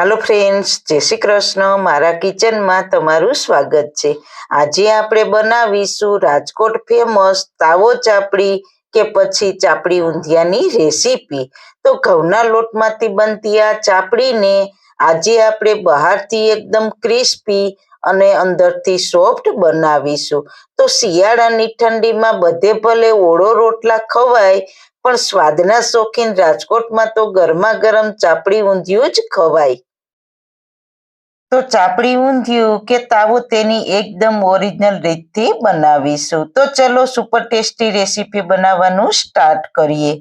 Hello friends, जय श्री कृष्ण। मारा kitchen में तमारू स्वागत है। आज આપણે બનાવીશું રાજકોટ फेमस તાવો ચાપડી કે પછી ચાપડી ઊંધિયાની રેસીપી। તો ઘઉંના લોટમાંથી બનતી આ ચાપડીને આજે આપણે બહારથી એકદમ ક્રિસ્પી અને અંદરથી સોફ્ટ બનાવીશું। તો શિયાળાની ઠંડીમાં બધે ભલે ઓળો રોટલા ખવાય, પણ સ્વાદના શોખીન રાજકોટમાં તો ગરમા ગરમ ચાપડી ઊંધિયું જ ખવાય। તો ચાપડી ઊંધિયું કે તાવો તેની એકદમ ઓરિજિનલ રીતથી બનાવીશું। તો ચલો સુપર ટેસ્ટી રેસીપી બનાવવાનું સ્ટાર્ટ કરીએ।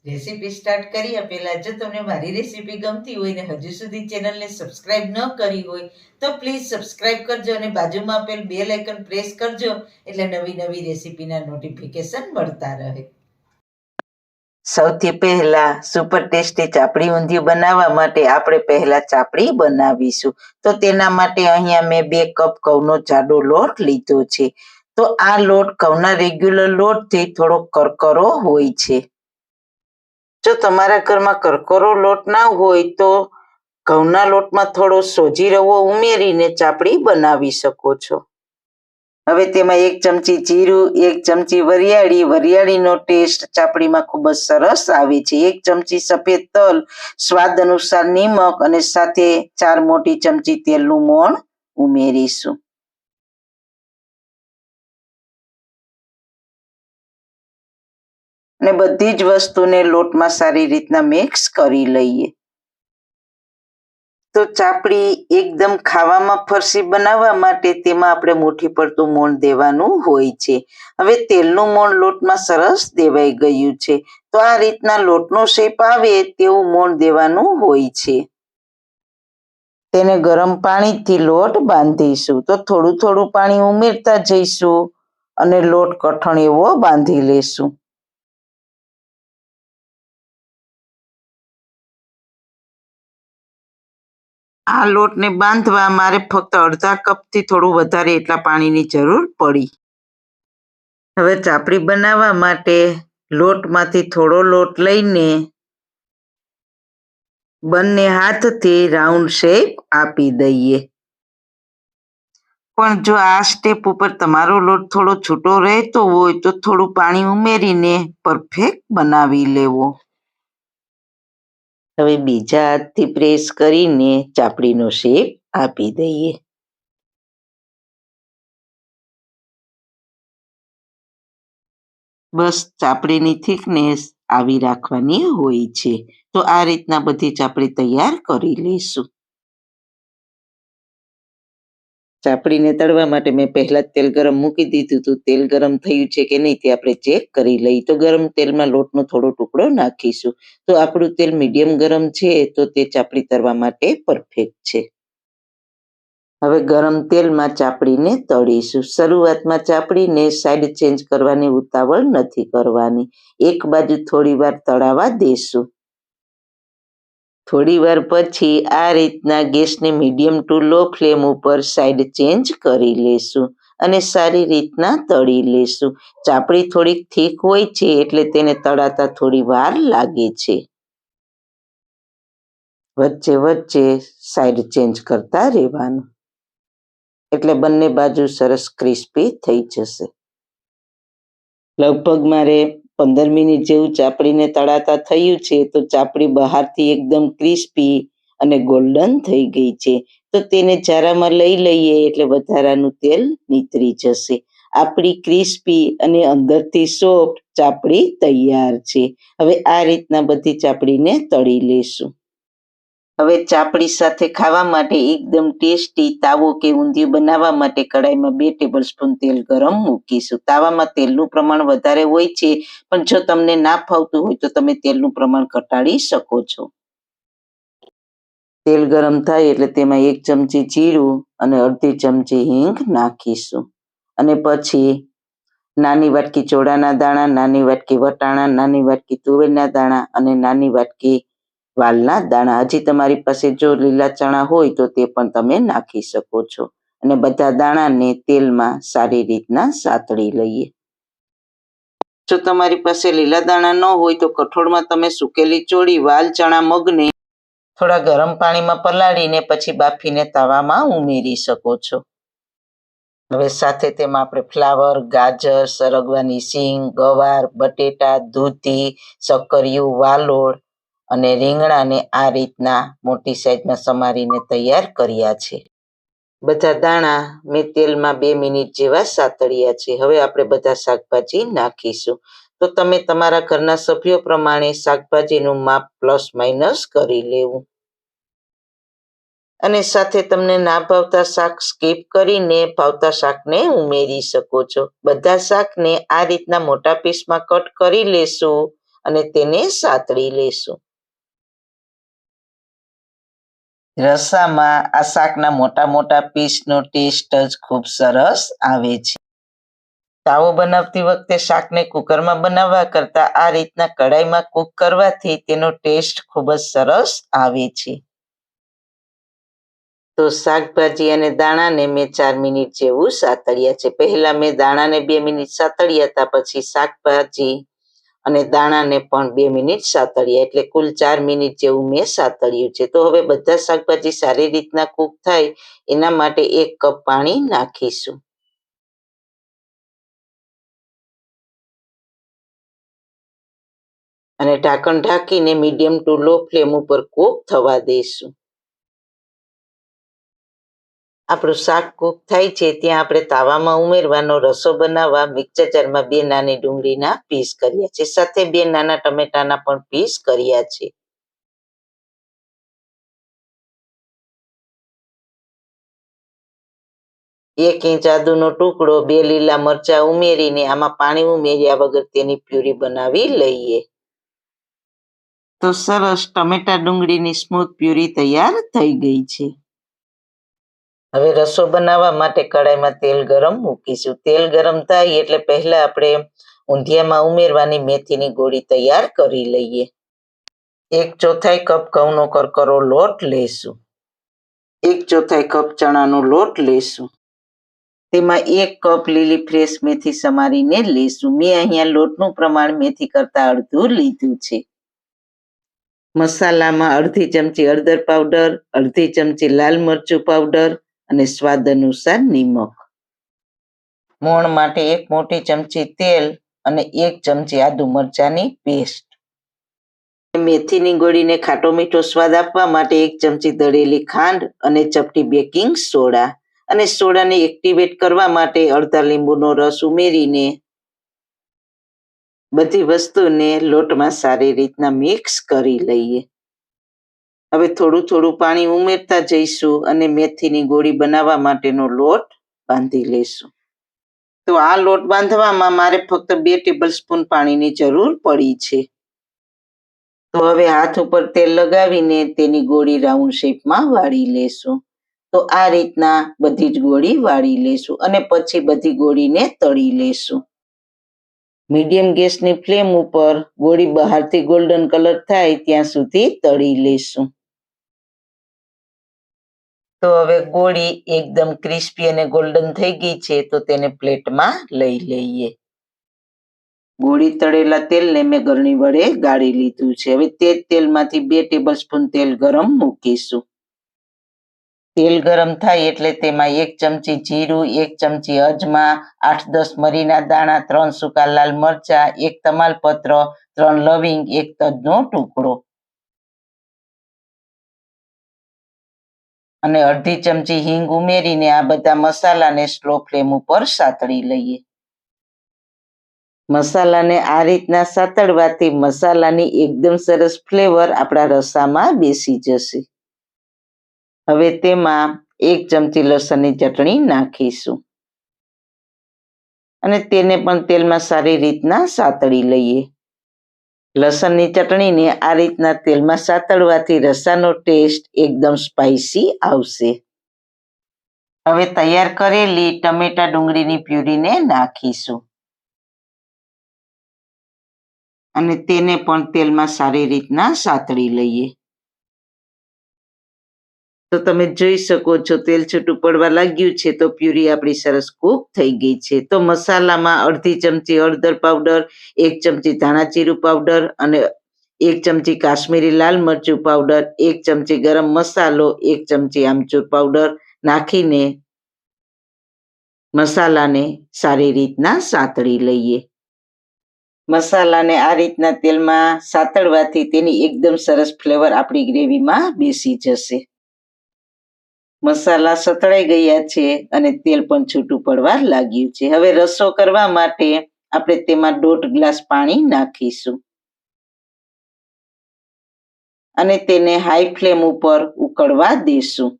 રેસીપી સ્ટાર્ટ કર્યા પહેલા જો તમને મારી રેસીપી ગમતી હોય ને હજુ સુધી ચેનલને સબસ્ક્રાઇબ ન કરી હોય તો પ્લીઝ સબસ્ક્રાઇબ કરજો અને બાજુમાં આપેલ બેલ આઇકન પ્રેસ કરજો, એટલે નવી નવી રેસીપીના નોટિફિકેશન મળતા રહે। સૌથી પહેલા સુપર ટેસ્ટી ચાપડી ઊંધિયું બનાવવા માટે આપણે પહેલા ચાપડી બનાવીશું। તો તેના માટે અહીંયા મેં 2 કપ ઘઉંનો જાડો લોટ લીધો છે। તો આ લોટ ઘઉંના રેગ્યુલર લોટથી થોડો કરકરો હોય છે। જો તમારા ઘરમાં કરકરો લોટ ના હોય તો ઘઉંના લોટમાં થોડો સોજી રવો ઉમેરીને ચાપડી બનાવી શકો છો। હવે તેમાં 1 ચમચી જીરું, 1 ચમચી વરિયાળીનો ટેસ્ટ ચાપડીમાં ખૂબ જ સરસ આવે છે। 1 ચમચી સફેદ તલ, સ્વાદ અનુસાર નિમક અને સાથે 4 મોટી ચમચી તેલનું મોણ ઉમેરીશું। અને બધી જ વસ્તુને લોટમાં સારી રીતના મિક્સ કરી લઈએ। તો ચાપડી એકદમ ખાવામાં ફરસી બનાવવા માટે તેમાં આપણે મુઠ્ઠી પડતું મોણ દેવાનું હોય છે। હવે તેલનું મોણ લોટમાં સરસ દેવાઈ ગયું છે। તો આ રીતના લોટનો શેપ આવે તેવું મોણ દેવાનું હોય છે। તેને ગરમ પાણીથી લોટ બાંધીશું। તો થોડું થોડું પાણી ઉમેરતા જઈશું અને લોટ કઠણ એવો બાંધી લેશું। આ લોટને બાંધવા મારે ફક્ત અડધા કપથી થોડું વધારે એટલા પાણીની જરૂર પડી। હવે ચાપડી બનાવવા માટે લોટમાંથી થોડો લોટ લઈને બંને હાથથી રાઉન્ડ શેપ આપી દઈએ। પણ જો આ સ્ટેપ ઉપર તમારો લોટ થોડો છૂટો રહેતો હોય તો થોડું પાણી ઉમેરીને પરફેક્ટ બનાવી લેવો। હવે બીજા હાથથી પ્રેસ કરીને ચાપડીનો શેપ આપી દઈએ। બસ ચાપડીની થિકનેસ આવી રાખવાની હોય છે। તો આ રીતના બધી ચાપડી તૈયાર કરી લઈશું। ચાપડીને તળવા માટે મેં પહેલા જ તેલ ગરમ મૂકી દીધું હતું। તેલ ગરમ થયું છે કે નહીં તે આપણે ચેક કરી લઈએ। તો ગરમ તેલમાં લોટનો થોડો ટુકડો નાખીશું। તો આપણું તેલ મીડિયમ ગરમ છે તો તે ચાપડી તળવા માટે પરફેક્ટ છે। હવે ગરમ તેલમાં ચાપડીને તળીશું। શરૂઆતમાં ચાપડીને સાઈડ ચેન્જ કરવાની ઉતાવળ નથી કરવાની। એક બાજુ થોડી વાર તળાવા દેશું। થોડી વાર પછી આ રીતના ગેસને મીડિયમ ટુ લો ફ્લેમ ઉપર સાઈડ ચેન્જ કરી લેશું અને સારી રીતના તળી લેશું। ચાપડી થોડીક થીક હોય છે એટલે તેને તળાતા થોડી વાર લાગે છે। વચ્ચે વચ્ચે સાઈડ ચેન્જ કરતા રહેવાનું, એટલે બંને બાજુ સરસ ક્રિસ્પી થઈ જશે। લગભગ મારે 15 મિનિટ જેવું ચાપડીને તળાતા થયું છે। તો ચાપડી બહારથી એકદમ ક્રિસ્પી અને ગોલ્ડન થઈ ગઈ છે। તો તેને જારામાં લઈ લઈએ એટલે વધારાનું તેલ નીતરી જશે। આપણી ક્રિસ્પી અને અંદરથી સોફ્ટ ચાપડી તૈયાર છે। હવે આ રીતના બધી ચાપડીને તળી લેશું। હવે ચાપડી સાથે ખાવા માટે એકદમ ટેસ્ટી તાવો કે ઊંધિયું બનાવવા માટે કડાઈમાં 2 ટેબલસ્પૂન તેલ ગરમ મૂકીશું। તાવામાં તેલનું પ્રમાણ વધારે હોય છે, પણ જો તમને ના ફાવતું હોય તો તમે તેલનું પ્રમાણ ઘટાડી શકો છો। તેલ ગરમ થાય એટલે તેમાં 1 ચમચી જીરું અને અડધી ચમચી હિંગ નાખીશું। અને પછી નાની વાટકી ચોળાના દાણા, નાની વાટકી વટાણા, નાની વાટકી તુવેરના દાણા અને નાની વાટકી વાલના દાણા। હજી તમારી પાસે જો લીલા ચણા હોય તો તે પણ તમે નાખી શકો છો। અને બધા દાણાને તેલમાં સારી રીતના સાતળી લઈએ। જો તમારી પાસે લીલા દાણા ન હોય તો કઠોળમાં તમે સૂકેલી ચોળી, વાલ, ચણા, મગને થોડા ગરમ પાણીમાં પલાળીને પછી બાફીને તાવામાં ઉમેરી શકો છો. હવે સાથે તેમાં આપણે ફ્લાવર, ગાજર, સરગવાની સિંગ, ગવાર, બટેટા, દૂધી, સક્કરિયું, વાલોળ અને રીંગણાને આ રીતના મોટી સાઈઝમાં સમારીને તૈયાર કર્યા છે. બધા દાણા મેં તેલમાં 2 મિનિટ જેવા સાતળ્યા છે. હવે આપણે બધા શાકભાજી નાખીશું. તો તમે તમારા ઘરના સભ્યો પ્રમાણે શાકભાજીનું માપ પ્લસ માઇનસ કરી લેવું. અને સાથે તમને ના ભાવતા શાક સ્કીપ કરીને ભાવતા શાકને ઉમેરી શકો છો. બધા શાકને આ રીતના મોટા પીસમાં કટ કરી લેશું અને તેને સાતળી લેશું. રસામાં આ શાકના મોટા મોટા પીસનો ટેસ્ટ જ ખૂબ સરસ આવે છે. તાવો બનાવતી વખતે શાકને કુકરમાં બનાવવા કરતાં આ રીતના કડાઈમાં કૂક કરવાથી તેનો ટેસ્ટ ખૂબ જ સરસ આવે છે. તો શાકભાજી અને દાણાને મેં 4 મિનિટ જેવું સાતળ્યા છે. પહેલા મેં દાણાને 2 મિનિટ સાતળ્યા હતા, પછી શાકભાજી અને દાણાને પણ 2 મિનિટ સાતળ્યા, એટલે કુલ 4 મિનિટ જેવું મેં સાતળ્યું છે. તો હવે બધા શાકભાજી સારી રીતના કૂક થાય એના માટે 1 કપ પાણી નાખીશું. અને ઢાંકણ ઢાંકીને મીડિયમ ટુ લો ફ્લેમ ઉપર કૂક થવા દઈશું. આપણું શાક કૂક થાય છે ત્યાં આપણે તાવામાં ઉમેરવાનો રસો બનાવવા મિક્સર જારમાં 2 નાની ડુંગળીના પીસ કર્યા છે, સાથે 2 નાના ટમેટાના પણ પીસ કર્યા છે. એક ઇંચ આદુનો ટુકડો, 2 લીલા મરચાં ઉમેરીને આમાં પાણી ઉમેર્યા વગર તેની પ્યુરી બનાવી લઈએ. તો સરસ ટમેટા ડુંગળીની સ્મૂથ પ્યુરી તૈયાર થઈ ગઈ છે. હવે રસો બનાવવા માટે કડાઈમાં તેલ ગરમ મૂકીશું. તેલ ગરમ થાય એટલે પહેલા આપણે ઊંધિયામાં ઉમેરવાની મેથીની ગોળી તૈયાર કરી લઈએ. 1/4 કપ ઘઉંનો કરકરો લોટ લેશું. 1/4 કપ ચણાનો લોટ લેશું. તેમાં 1 કપ લીલી ફ્રેશ મેથી સમારીને લેશું. મેં અહીંયા લોટનું પ્રમાણ મેથી કરતાં અડધું લીધું છે. મસાલામાં અડધી ચમચી હળદર પાવડર, અડધી ચમચી લાલ મરચું પાવડર અને સ્વાદ અનુસાર નિમક. મોણ માટે 1 મોટી ચમચી તેલ અને 1 ચમચી આદુ મરચાંની પેસ્ટ. મેથીની ગોળીને ખાટો મીઠો સ્વાદ આપવા માટે 1 ચમચી દળેલી ખાંડ અને ચપટી બેકિંગ સોડા. અને સોડાને એક્ટિવેટ કરવા માટે અડધા લીંબુનો રસ ઉમેરીને બધી વસ્તુને લોટમાં સારી રીતના મિક્સ કરી લઈએ. હવે થોડું થોડું પાણી ઉમેરતા જઈશું અને મેથીની ગોળી બનાવવા માટેનો લોટ બાંધી લેશું. તો આ લોટ બાંધવામાં મારે ફક્ત 2 ટેબલ સ્પૂન પાણીની જરૂર પડી છે. તો હવે હાથ ઉપર તેલ લગાવીને તેની ગોળી રાઉન્ડ શેપમાં વાળી લેશું. તો આ રીતના બધી જ ગોળી વાળી લેશું અને પછી બધી ગોળીને તળી લેશું. મીડિયમ ગેસની ફ્લેમ ઉપર ગોળી બહારથી ગોલ્ડન કલર થાય ત્યાં સુધી તળી લેશું. તો હવે ગોળી એકદમ ક્રિસ્પી અને ગોલ્ડન થઈ ગઈ છે, તો તેને પ્લેટમાં લઈ લઈએ. ગોળી તળેલા તેલને મેં ગરણી વડે ગાળી લીધું છે. હવે તે જ તેલમાંથી 2 ટેબલ સ્પૂન તેલ ગરમ મૂકીશું. તેલ ગરમ થાય એટલે તેમાં 1 ચમચી જીરું, 1 ચમચી અજમા, 8-10 મરીના દાણા, 3 સૂકા લાલ મરચા, 1 તમાલપત્ર, 3 લવિંગ, 1 તજનો ટુકડો અને અડધી ચમચી હિંગ ઉમેરીને આ બધા મસાલાને સ્લો ફ્લેમ ઉપર સાતળી લઈએ. મસાલાને આ રીતના સાતળવાથી મસાલાની એકદમ સરસ ફ્લેવર આપણા રસામાં બેસી જશે. હવે તેમાં 1 ચમચી લસણની ચટણી નાખીશું અને તેને પણ તેલમાં સારી રીતના સાતળી લઈએ. લસણની ચટણીને આ રીતના તેલમાં સાતળવાથી રસાનો ટેસ્ટ એકદમ સ્પાઇસી આવશે. હવે તૈયાર કરેલી ટમેટા ડુંગળીની પ્યુરીને નાખીશું અને તેને પણ તેલમાં સારી રીતના સાતળી લઈએ. તો તમે જોઈ શકો છો તેલ છૂટું પડવા લાગ્યું છે, તો પ્યુરી આપણી સરસ કૂક થઈ ગઈ છે. તો મસાલામાં અડધી ચમચી હળદર પાવડર, 1 ચમચી ધાણા જીરું પાવડર અને 1 ચમચી કાશ્મીરી લાલ મરચું પાવડર, 1 ચમચી ગરમ મસાલો, 1 ચમચી આમચૂર પાવડર નાખીને મસાલાને સારી રીતના સાતળી લઈએ. મસાલાને આ રીતના તેલમાં સાતળવાથી તેની એકદમ સરસ ફ્લેવર આપણી ગ્રેવીમાં બેસી જશે. મસાલા સતળાઈ ગયા છે અને તેલ પણ છૂટું પડવા લાગ્યું છે. હવે રસો કરવા માટે આપણે તેમાં 1.5 ગ્લાસ પાણી નાખીશું અને તેને હાઈ ફ્લેમ ઉપર ઉકળવા દેશું.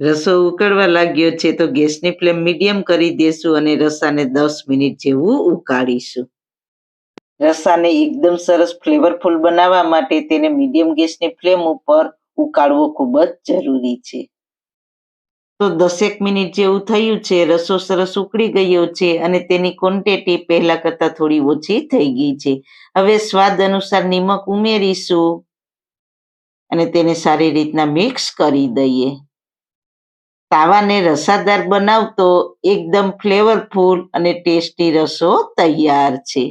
રસો ઉકળવા લાગ્યો છે તો ગેસની ફ્લેમ મીડિયમ કરી દેશું અને રસાને 10 મિનિટ જેવું ઉકાળીશું. રસાને એકદમ સરસ ફ્લેવરફુલ બનાવવા માટે તેને મીડિયમ ગેસની ફ્લેમ ઉપર ઉકાળવો ખૂબ જ જરૂરી છે. તો 10 મિનિટ જેવું થયું છે. રસો સરસ ઉકળી ગયો છે અને તેની ક્વોન્ટિટી પહેલા કરતાં થોડી ઓછી થઈ ગઈ છે. હવે સ્વાદ અનુસાર નિમક ઉમેરીશું અને તેને સારી રીતના મિક્સ કરી દઈએ. તાવાને રસાદાર બનાવતો એકદમ ફ્લેવરફુલ અને ટેસ્ટી રસો તૈયાર છે.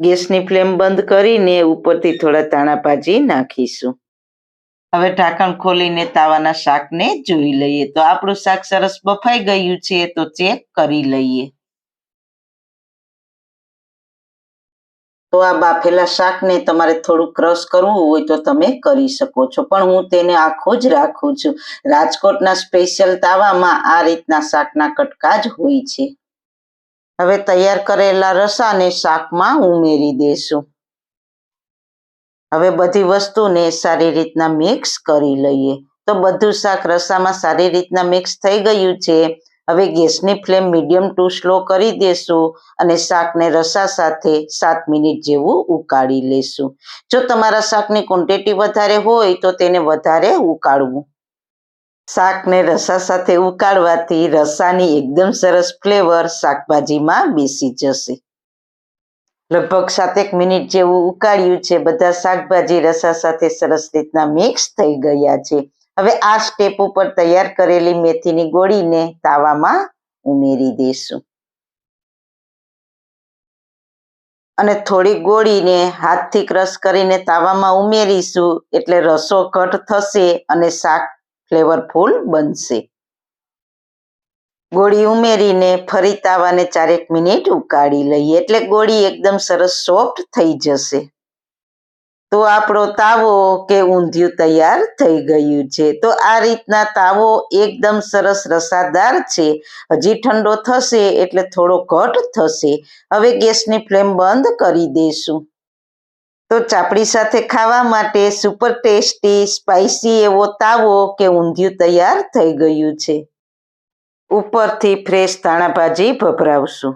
ગેસની ફ્લેમ બંધ કરીને ઉપરથી થોડા ધાણા ભાજી નાખીશું. હવે ઢાંકણ ખોલીને તાવાના શાકને જોઈ લઈએ. તો આપણું શાક સરસ બફાઈ ગયું છે તો ચેક કરી લઈએ. તો આ બાફેલા શાકને તમારે થોડું ક્રશ કરવું હોય તો તમે કરી શકો છો, પણ હું તેને આખું જ રાખું છું. રાજકોટના સ્પેશિયલ તાવામાં આ રીતના શાકના કટકા જ હોય છે. હવે તૈયાર કરેલા રસાને શાકમાં ઉમેરી દેશું. હવે બધી વસ્તુને સારી રીતના મિક્સ કરી લઈએ. તો બધું શાક રસામાં સારી રીતના મિક્સ થઈ ગયું છે. હવે ગેસની ફ્લેમ મીડિયમ ટુ સ્લો કરી દેશું અને શાકને રસા સાથે 7 મિનિટ જેવું ઉકાળી લેશું. જો તમારા શાકની ક્વોન્ટિટી વધારે હોય તો તેને વધારે ઉકાળવું. શાકને રસા સાથે ઉકાળવાથી રસાની એકદમ સરસ ફ્લેવર શાકભાજીમાં બેસી જશે. લગભગ 7 મિનિટ જેવું ઉકાળ્યું છે. બધા શાકભાજી રસા સાથે સરસ રીતના મિક્સ થઈ ગયા છે. હવે આ સ્ટેપ ઉપર તૈયાર કરેલી મેથીની ગોળીને તાવામાં ઉમેરી દઈશું અને થોડી ગોળીને હાથથી ક્રશ કરીને તાવામાં ઉમેરીશું એટલે રસો ઘટ થશે અને શાક ફ્લેવરફુલ બનશે. ગોળી ઉમેરીને ફરી તાવાને 4 મિનિટ ઉકાળી લઈએ એટલે ગોળી એકદમ સરસ સોફ્ટ થઈ જશે. તો આપણો તાવો કે ઊંધિયું તૈયાર થઈ ગયું છે. તો આ રીતના તાવો એકદમ સરસ રસાદાર છે. હજી ઠંડો થશે એટલે થોડો ઘટ થશે. હવે ગેસની ફ્લેમ બંધ કરી દઈશું. તો ચાપડી સાથે ખાવા માટે સુપર ટેસ્ટી સ્પાઇસી એવો તાવો કે ઊંધિયું તૈયાર થઈ ગયું છે. ઉપરથી ફ્રેશ ધાણા ભાજી ભભરાવશું.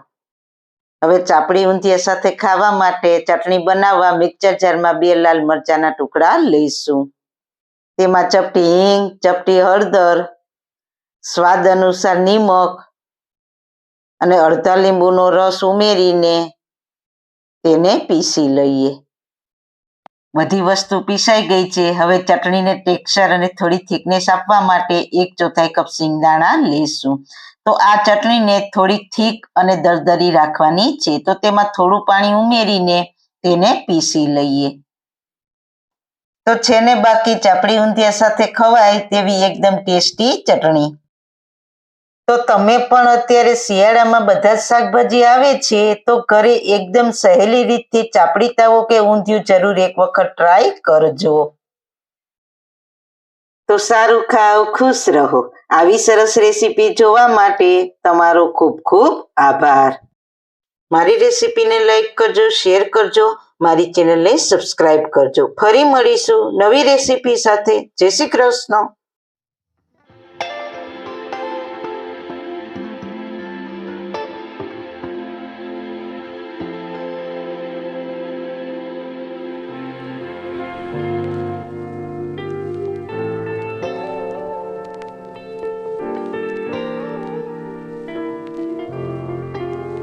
હવે ચાપડી ઊંધિયા સાથે ખાવા માટે ચટણી બનાવવા મિક્સર જારમાં 2 લાલ મરચાના ટુકડા લઈશું. તેમાં ચપટી હિંગ, ચપટી હળદર, સ્વાદ અનુસાર નિમક અને અડધા લીંબુનો રસ ઉમેરીને તેને પીસી લઈએ. બધી વસ્તુ પીસાઈ ગઈ છે. હવે ચટણીને ટેક્સચર અને થોડી થિકનેસ આપવા માટે 1/4 કપ સિંગદાણા લઈશું. તો આ ચટણીને થોડી થીક અને દરદરી રાખવાની છે. તો તેમાં થોડું પાણી ઉમેરીને તેને પીસી લઈએ. તો છે ને બાકી ચાપડી ઊંધિયા સાથે ખવાય તેવી એકદમ ટેસ્ટી ચટણી. તો તમે પણ અત્યારે શિયાળામાં બધા જ શાકભાજી આવે છે તો ઘરે એકદમ સહેલી રીતથી ચાપડી તાવો કે ઊંધિયું જરૂર એક વખત ટ્રાય કરજો. તો સારું ખાઓ, ખુશ રહો. આવી સરસ રેસીપી જોવા માટે તમારો ખૂબ ખૂબ આભાર. મારી રેસીપીને લાઈક કરજો, શેર કરજો, મારી ચેનલને સબસ્ક્રાઇબ કરજો. ફરી મળીશું નવી રેસીપી સાથે. જય શ્રી કૃષ્ણ.